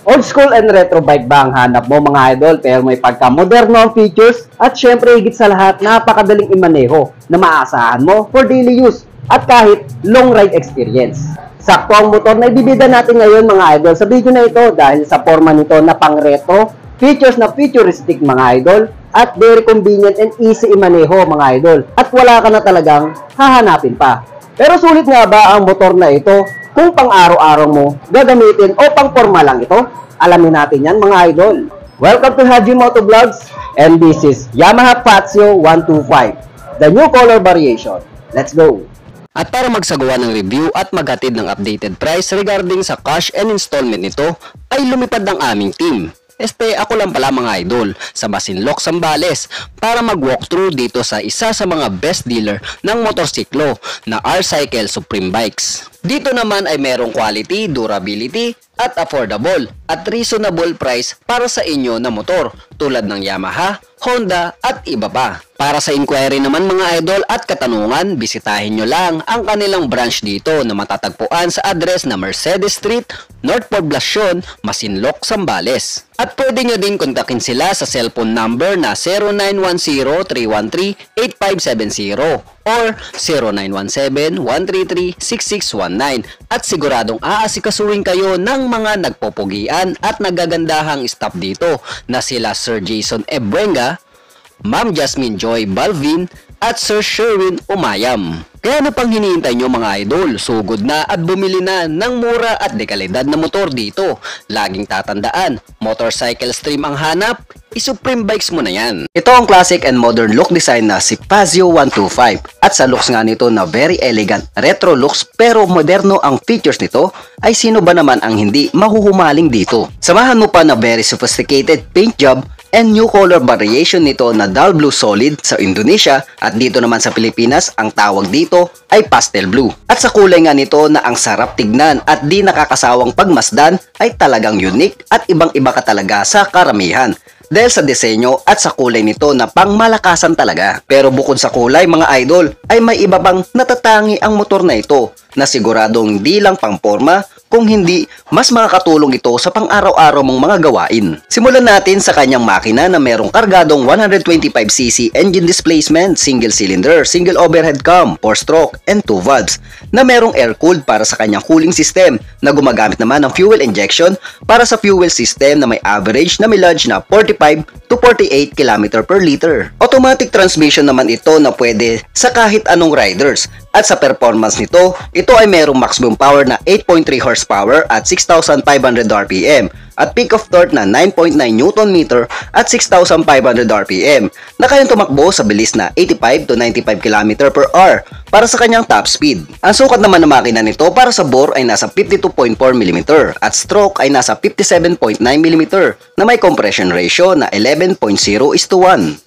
Old school and retro bike ba ang hanap mo mga idol pero may pagka-moderno ang features at syempre higit sa lahat napakadaling imaneho na maaasahan mo for daily use at kahit long ride experience. Sakto ang motor na ibibida natin ngayon mga idol sa video na ito dahil sa forma nito na pang-retro, features na futuristic mga idol at very convenient and easy imaneho mga idol at wala ka na talagang hahanapin pa. Pero sulit nga ba ang motor na ito kung pang araw-araw mo gagamitin o pang forma lang ito? Alamin natin yan mga idol. Welcome to Haji Moto Vlogs and this is Yamaha Fazio 125, the new color variation. Let's go! At para magsagawa ng review at maghatid ng updated price regarding sa cash and installment nito ay lumipad ng aming team. Ako lang pala mga idol sa Masinloc, Zambales para mag-walkthrough dito sa isa sa mga best dealer ng motorsiklo na R-Cycle Supreme Bikes. Dito naman ay merong quality, durability at affordable at reasonable price para sa inyo na motor tulad ng Yamaha, Honda at iba pa. Para sa inquiry naman mga idol at katanungan, bisitahin nyo lang ang kanilang branch dito na matatagpuan sa address na Mercedes Street, North Poblacion, Masinloc, Zambales. At pwede nyo din kontakin sila sa cellphone number na 0910-313-8570 or 0917-133-6619 at siguradong aasikasuhin kayo ng mga nagpopogian at nagagandahang staff dito na sila Sir Jason Ebuenga, Ma'am Jasmine Joy Balvin at Sir Sherwin Umayam. Kaya ano pang hinihintay nyo mga idol? Sugod na at bumili na ng mura at dekalidad na motor dito. Laging tatandaan, motorcycle stream ang hanap, i-Supreme Bikes mo na yan. Ito ang classic and modern look design na si Fazio 125 at sa looks nga nito na very elegant, retro looks pero moderno ang features nito ay sino ba naman ang hindi mahuhumaling dito? Samahan mo pa na very sophisticated paint job and new color variation nito na dull blue solid sa Indonesia at dito naman sa Pilipinas ang tawag dito ay pastel blue. At sa kulay nga nito na ang sarap tignan at di nakakasawang pagmasdan ay talagang unique at ibang-iba ka talaga sa karamihan. Dahil sa disenyo at sa kulay nito na pangmalakasan talaga. Pero bukod sa kulay mga idol ay may iba pang natatangi ang motor na ito na siguradong di lang pang forma kung hindi mas makakatulong ito sa pang-araw-araw mong mga gawain. Simulan natin sa kanyang makina na merong kargadong 125cc engine displacement, single cylinder, single overhead cam, 4-stroke, and 2 valves na merong air-cooled para sa kanyang cooling system na gumagamit naman ng fuel injection para sa fuel system na may average na mileage na 45 to 48 km per liter. Automatic transmission naman ito na pwede sa kahit anong riders. At sa performance nito, ito ay merong maximum power na 8.3 horsepower at 6,500 RPM at peak of torque na 9.9 Nm at 6,500 RPM na kayang tumakbo sa bilis na 85 to 95 km per hour para sa kanyang top speed. Ang sukat naman ng makina nito para sa bore ay nasa 52.4 mm at stroke ay nasa 57.9 mm na may compression ratio na 11.0:1.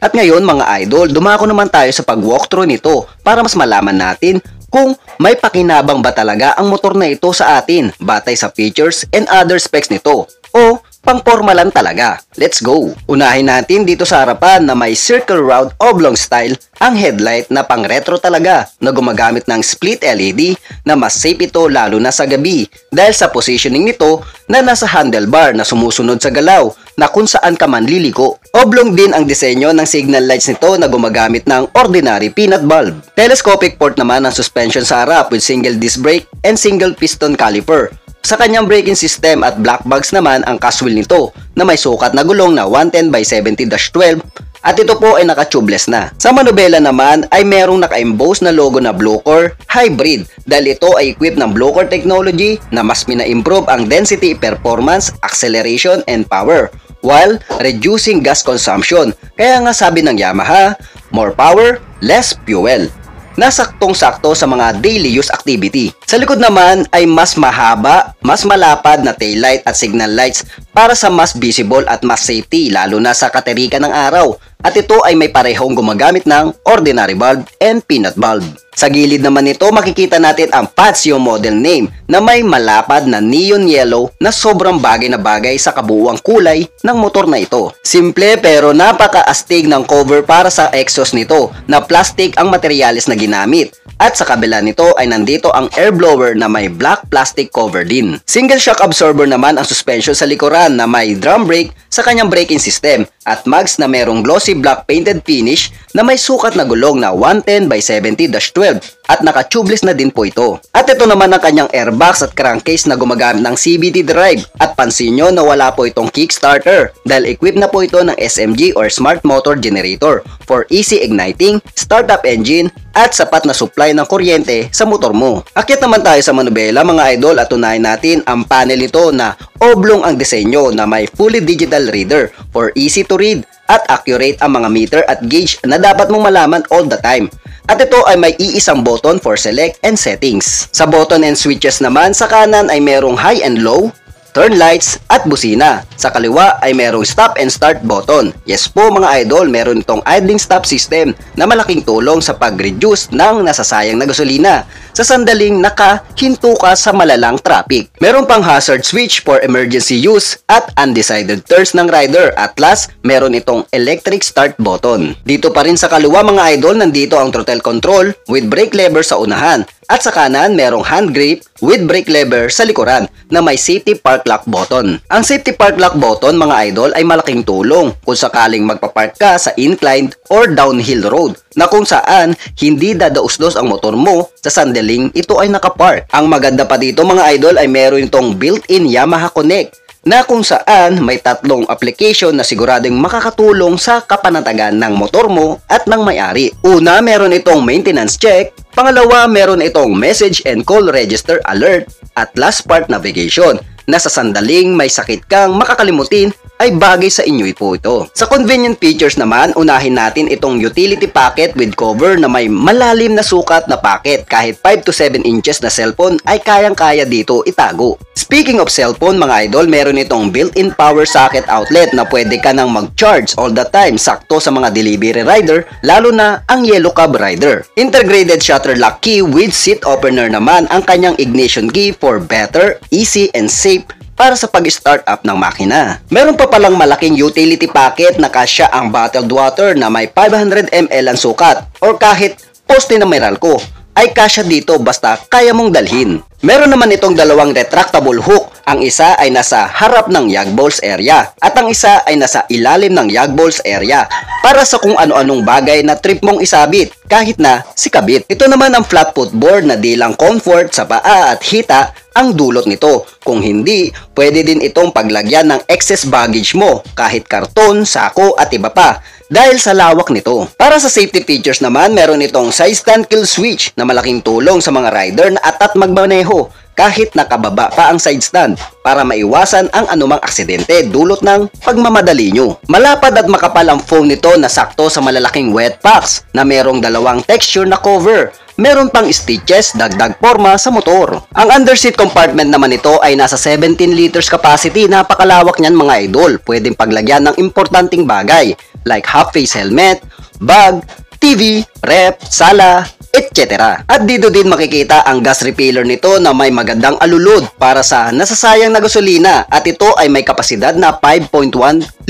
At ngayon mga idol, dumako naman tayo sa pag-walkthrough nito para mas malaman natin kung may pakinabang ba talaga ang motor na ito sa atin batay sa features and other specs nito o pang-forma lang talaga. Let's go! Unahin natin dito sa harapan na may circle round oblong style ang headlight na pang-retro talaga na gumagamit ng split LED na mas safe ito lalo na sa gabi dahil sa positioning nito na nasa handlebar na sumusunod sa galaw na kung saan ka man liliko. Oblong din ang disenyo ng signal lights nito na gumagamit ng ordinary peanut bulb. Telescopic port naman ang suspension sa harap with single disc brake and single piston caliper. Sa kanyang braking system at black bags naman ang cashwheel nito na may sukat na gulong na 110/70-12 at ito po ay naka-tubeless na. Sa manubela naman ay merong naka-emboss na logo na Bluecor Hybrid dahil ito ay equipped ng Bluecor technology na mas mina-improve ang density, performance, acceleration, and power while reducing gas consumption. Kaya nga sabi ng Yamaha, more power, less fuel. Nasaktong-sakto sa mga daily use activity. Sa likod naman ay mas mahaba, mas malapad na taillight at signal lights para sa mas visible at mas safety lalo na sa katerikan ng araw. At ito ay may parehong gumagamit ng ordinary bulb and peanut bulb. Sa gilid naman nito makikita natin ang Fazio model name na may malapad na neon yellow na sobrang bagay na bagay sa kabuuang kulay ng motor na ito. Simple pero napaka-astig ng cover para sa exhaust nito na plastic ang materyales na ginamit. At sa kabila nito ay nandito ang air blower na may black plastic cover din. Single shock absorber naman ang suspension sa likuran na may drum brake sa kanyang braking system at mags na merong glossy black painted finish na may sukat na gulong na 110/70-12 at naka-tubeless na din po ito. At ito naman ang kanyang airbox at crankcase na gumagamit ng CVT drive at pansin nyo na wala po itong kickstarter dahil equipped na po ito ng SMG or Smart Motor Generator for easy igniting, startup engine at sapat na supply ng kuryente sa motor mo. Akyat naman tayo sa manubela mga idol at tunayin natin ang panel nito na oblong ang disenyo na may fully digital reader for easy to read at accurate ang mga meter at gauge na dapat mong malaman all the time. At ito ay may iisang button for select and settings. Sa button and switches naman sa kanan ay merong high and low, turn lights at busina. Sa kaliwa ay merong stop and start button. Yes po mga idol, meron itong idling stop system na malaking tulong sa pag-reduce ng nasasayang na gasolina sa sandaling nakahinto ka sa malalang traffic. Meron pang hazard switch for emergency use at undecided turns ng rider. At last, meron itong electric start button. Dito pa rin sa kaliwa mga idol, nandito ang throttle control with brake lever sa unahan. At sa kanan, merong hand grip with brake lever sa likuran na may safety park lock button. Ang safety park lock button mga idol ay malaking tulong kung sakaling magpapark ka sa inclined or downhill road na kung saan hindi dadausdos ang motor mo sa sandaling ito ay nakapark. Ang maganda pa dito mga idol ay meron itong built-in Yamaha Connect na kung saan may tatlong application na siguradong makakatulong sa kapanatagan ng motor mo at ng may-ari. Una, meron itong maintenance check. Pangalawa, meron itong message and call register alert. At last part, navigation, na sa sandaling may sakit kang makakalimutin ay bagay sa inyo po ito. Sa convenient features naman, unahin natin itong utility packet with cover na may malalim na sukat na packet. Kahit 5 to 7 inches na cellphone ay kayang-kaya dito itago. Speaking of cellphone mga idol, meron itong built-in power socket outlet na pwede ka nang mag-charge all the time, sakto sa mga delivery rider, lalo na ang yellow cab rider. Integrated shutter lock key with seat opener naman ang kanyang ignition key for better, easy, and safe para sa pag-start up ng makina. Meron pa palang malaking utility packet na kasya ang bottled water na may 500 ml ang sukat or kahit poste na Meralco ay kasya dito basta kaya mong dalhin. Meron naman itong dalawang retractable hook. Ang isa ay nasa harap ng yag balls area at ang isa ay nasa ilalim ng yag balls area para sa kung ano-anong bagay na trip mong isabit kahit na sikabit. Ito naman ang flat footboard na di lang comfort sa paa at hita ang dulot nito. Kung hindi, pwede din itong paglagyan ng excess baggage mo kahit karton, sako at iba pa dahil sa lawak nito. Para sa safety features naman, meron itong side stand kill switch na malaking tulong sa mga rider na atat magmaneho kahit nakababa pa ang side stand para maiwasan ang anumang aksidente dulot ng pagmamadali nyo. Malapad at makapal ang foam nito na sakto sa malalaking wet packs na merong dalawang texture na cover. Meron pang stitches, dagdag forma sa motor. Ang underseat compartment naman nito ay nasa 17 liters capacity. Napakalawak niyan mga idol. Pwedeng paglagyan ng importanteng bagay like half-face helmet, bag, TV, ref, sala, etc. At dito din makikita ang gas refiller nito na may magandang alulod para sa nasasayang na gasolina at ito ay may kapasidad na 5.1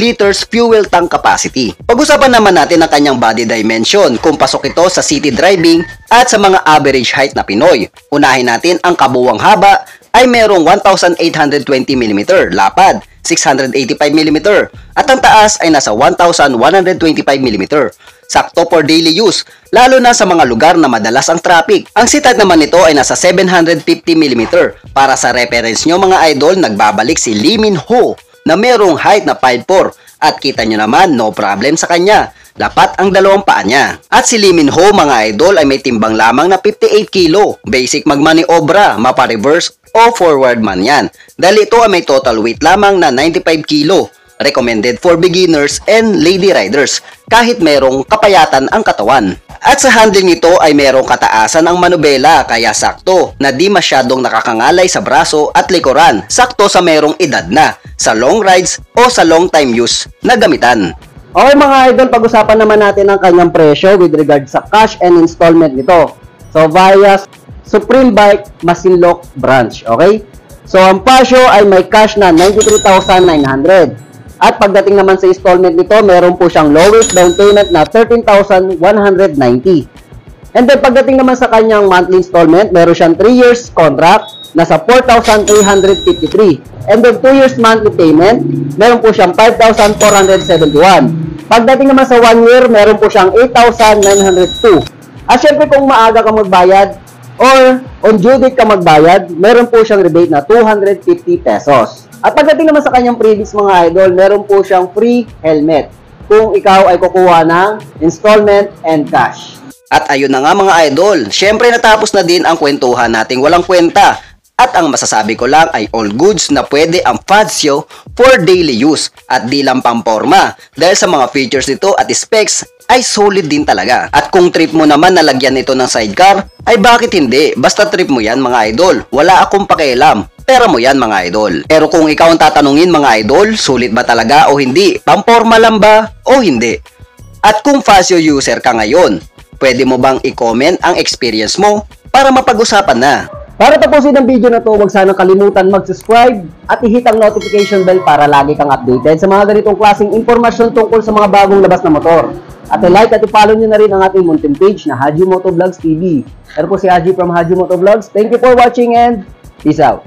liters fuel tank capacity. Pag-usapan naman natin ang kanyang body dimension kung pasok ito sa city driving at sa mga average height na Pinoy. Unahin natin ang kabuwang haba ay merong 1,820mm, lapad 685mm at ang taas ay nasa 1,125mm. Sakto for daily use, lalo na sa mga lugar na madalas ang traffic. Ang sitad naman nito ay nasa 750mm. Para sa reference nyo mga idol, nagbabalik si Lee Min Ho na merong height na 5'4" at kita nyo naman no problem sa kanya. Dapat ang dalawang paa niya. At si Lee Min Ho mga idol ay may timbang lamang na 58 kilo. Basic magmaniobra, mapa-reverse o forward man yan. Dahil ito ay may total weight lamang na 95 kilo. Recommended for beginners and lady riders kahit merong kapayatan ang katawan. At sa handling nito ay merong kataasan ang manubela kaya sakto na di masyadong nakakangalay sa braso at likuran. Sakto sa merong edad na, sa long rides o sa long time use na gamitan. Okay mga idol, pag-usapan naman natin ang kanyang presyo with regard sa cash and installment nito. So via Supreme Bike Masinloc branch, okay? So ang presyo ay may cash na 93,900. At pagdating naman sa installment nito, meron po siyang lowest down payment na 13,190. And then pagdating naman sa kanyang monthly installment, meron siyang 3 years contract, nasa 4,353. And then 2 years monthly payment, meron po siyang 5,471. Pagdating naman sa 1 year, meron po siyang 8,902. At syempre kung maaga ka magbayad or on due date ka magbayad, meron po siyang rebate na 250 pesos. At pagdating naman sa kanyang previous mga idol, meron po siyang free helmet kung ikaw ay kukuha ng installment and cash. At ayun na nga mga idol, syempre natapos na din ang kwentuhan nating walang kwenta. At ang masasabi ko lang ay all goods na pwede ang Fazio for daily use at di lang pamporma dahil sa mga features nito at specs ay solid din talaga. At kung trip mo naman na lagyan ito ng sidecar, ay bakit hindi? Basta trip mo yan mga idol, wala akong pakialam. Pera mo yan mga idol. Pero kung ikaw ang tatanungin mga idol, sulit ba talaga o hindi? Pamporma lang ba o hindi? At kung Fazio user ka ngayon, pwede mo bang i-comment ang experience mo para mapag-usapan na? Para tapusin ang video na to, huwag sanang kalimutan mag-subscribe at i-hit ang notification bell para lagi kang updated sa mga ganitong klaseng impormasyon tungkol sa mga bagong labas na motor. At i-like at i-follow nyo na rin ang ating munting page na Haji Motovlogs TV. Pero po si Haji from Haji Motovlogs. Thank you for watching and peace out!